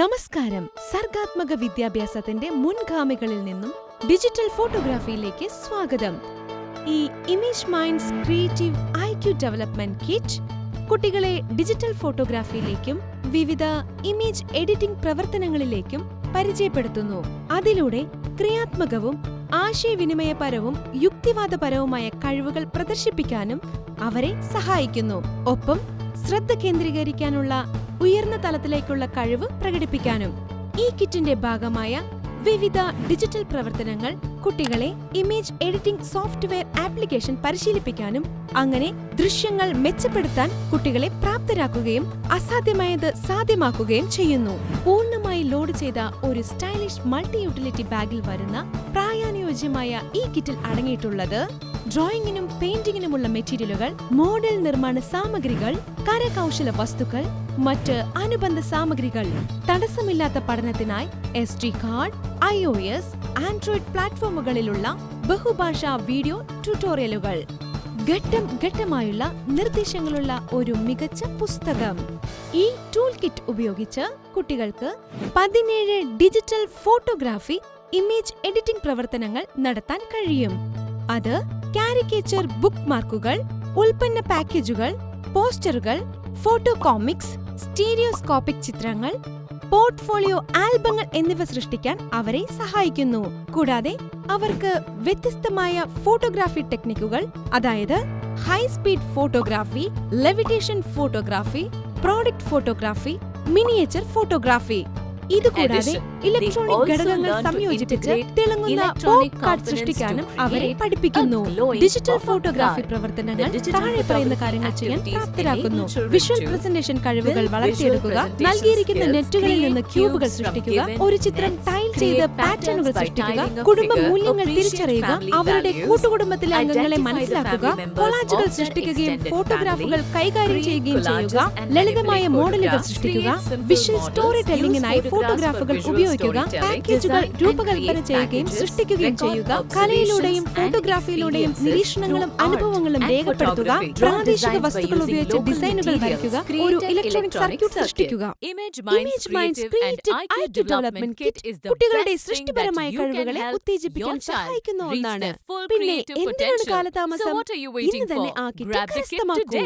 നമസ്കാരം. സർഗാത്മക വിദ്യാഭ്യാസത്തിന്റെ മുൻഗാമികളിൽ നിന്നും ഡിജിറ്റൽ ഫോട്ടോഗ്രാഫിയിലേക്ക് സ്വാഗതം. ഈ image minds creative IQ development kit കുട്ടികളെ ഡിജിറ്റൽ ഫോട്ടോഗ്രാഫിയിലേക്കും വിവിധ ഇമേജ് എഡിറ്റിംഗ് പ്രവർത്തനങ്ങളിലേക്കും പരിചയപ്പെടുത്തുന്നു. അതിലൂടെ ക്രിയാത്മകവും ആശയവിനിമയപരവും യുക്തിവാദപരവുമായ കഴിവുകൾ പ്രദർശിപ്പിക്കാനും അവരെ സഹായിക്കുന്നു. ഒപ്പം ശ്രദ്ധ കേന്ദ്രീകരിക്കാനുള്ള ഉയർന്ന തലത്തിലേക്കുള്ള കഴിവ് പ്രകടിപ്പിക്കാനും. ഈ കിറ്റിന്റെ ഭാഗമായ വിവിധ ഡിജിറ്റൽ പ്രവർത്തനങ്ങൾ കുട്ടികളെ ഇമേജ് എഡിറ്റിംഗ് സോഫ്റ്റ്വെയർ ആപ്ലിക്കേഷൻ പരിശീലിപ്പിക്കാനും അങ്ങനെ ദൃശ്യങ്ങൾ മെച്ചപ്പെടുത്താൻ കുട്ടികളെ പ്രാപ്തരാക്കുകയും അസാധ്യമായത് സാധ്യമാക്കുകയും ചെയ്യുന്നു. പൂർണ്ണമായി ലോഡ് ചെയ്ത ഒരു സ്റ്റൈലിഷ് മൾട്ടി യൂട്ടിലിറ്റി ബാഗിൽ വരുന്ന പ്രായാനുയോജ്യമായ ഈ കിറ്റിൽ അടങ്ങിയിട്ടുള്ളത് ഡ്രോയിങ്ങിനും പെയിന്റിങ്ങിനുമുള്ള മെറ്റീരിയലുകൾ, മോഡൽ നിർമ്മാണ സാമഗ്രികൾ, കരകൗശല വസ്തുക്കൾ, മറ്റ് അനുബന്ധ സാമഗ്രികൾ, തടസ്സമില്ലാത്ത പഠനത്തിനായി SD കാർഡ്, iOS, ആൻഡ്രോയിഡ് പ്ലാറ്റ്ഫോമുകളിലുള്ള ബഹുഭാഷാ വീഡിയോ ട്യൂട്ടോറിയലുകൾ, ഘട്ടം ഘട്ടമായുള്ള നിർദ്ദേശങ്ങളുള്ള ഒരു മികച്ച പുസ്തകം. ഈ ടൂൾ കിറ്റ് ഉപയോഗിച്ച് കുട്ടികൾക്ക് 17 ഡിജിറ്റൽ ഫോട്ടോഗ്രാഫി ഇമേജ് എഡിറ്റിംഗ് പ്രവർത്തനങ്ങൾ നടത്താൻ കഴിയും. അത് കാരിക്കേച്ചർ ബുക്ക്മാർക്കുകൾ, ഉൽപ്പന്ന പാക്കേജുകൾ, പോസ്റ്ററുകൾ, ഫോട്ടോ കോമിക്സ്, സ്റ്റീരിയോസ്കോപ്പിക് ചിത്രങ്ങൾ, പോർട്ട്ഫോളിയോ ആൽബങ്ങൾ എന്നിവ സൃഷ്ടിക്കാൻ അവരെ സഹായിക്കുന്നു. കൂടാതെ അവർക്ക് വ്യത്യസ്തമായ ഫോട്ടോഗ്രാഫി ടെക്നിക്കുകൾ, അതായത് high speed photography, levitation photography, product photography, miniature photography, ഇതുകൂടാതെ ഇലക്ട്രോണിക് ഘടകങ്ങൾ സംയോജിപ്പിച്ച് തിളങ്ങുന്ന പോപ്പ് കാർഡ് സൃഷ്ടിക്കാനും അവരെ പഠിപ്പിക്കുന്നു. ഡിജിറ്റൽ ഫോട്ടോഗ്രാഫി പ്രവർത്തനങ്ങൾ താഴെ പറയുന്ന കാര്യങ്ങൾ ചെയ്യാൻ പ്രാപ്തരാക്കുന്നു. വിഷ്വൽ പ്രസന്റേഷൻ കഴിവുകൾ വളർത്തിയെടുക്കുക, നൽകിയിരിക്കുന്ന നെറ്റുകളിൽ നിന്ന് ക്യൂബുകൾ സൃഷ്ടിക്കുക, ഒരു ചിത്രം ടൈൽ ചെയ്ത് പാറ്റേണുകൾ സൃഷ്ടിക്കുക, കുടുംബ മൂല്യങ്ങൾ തിരിച്ചറിയുക, അവരുടെ കൂട്ടുകുടുംബത്തിലെ അംഗങ്ങളെ മനസ്സിലാക്കുക, കൊളാജുകൾ സൃഷ്ടിക്കുകയും ഫോട്ടോഗ്രാഫുകൾ കൈകാര്യം ചെയ്യുകയും ചെയ്യുക, ലളിതമായ മോഡലുകൾ സൃഷ്ടിക്കുക, വിഷ്വൽ സ്റ്റോറി ടെല്ലിംഗിനായി ഫോട്ടോഗ്രാഫുകൾ ഉപയോഗിക്കുക, പാക്കേജുകൾ രൂപകൽപ്പന ചെയ്യുകയും സൃഷ്ടിക്കുകയും ചെയ്യുക, കലയിലൂടെയും ഫോട്ടോഗ്രാഫിയിലൂടെയും നിരീക്ഷണങ്ങളും അനുഭവങ്ങളും രേഖപ്പെടുത്തുക, പ്രാദേശിക വസ്തുക്കൾ ഉപയോഗിച്ച് ഡിസൈനുകൾ വരയ്ക്കുക, ഒരു ഇലക്ട്രോണിക് സർക്യൂട്ട് സൃഷ്ടിക്കുക. Image minds creative IQ development kit കുട്ടികളുടെ സൃഷ്ടിപരമായ കഴിവുകളെ ഉത്തേജിപ്പിക്കാൻ സഹായിക്കുന്ന ഒന്നാണ്. പിന്നെ എന്തിനാണ് കാലതാമസം? ഇന്ന് തന്നെ ആ കിറ്റ് കരസ്ഥമാക്കൂ.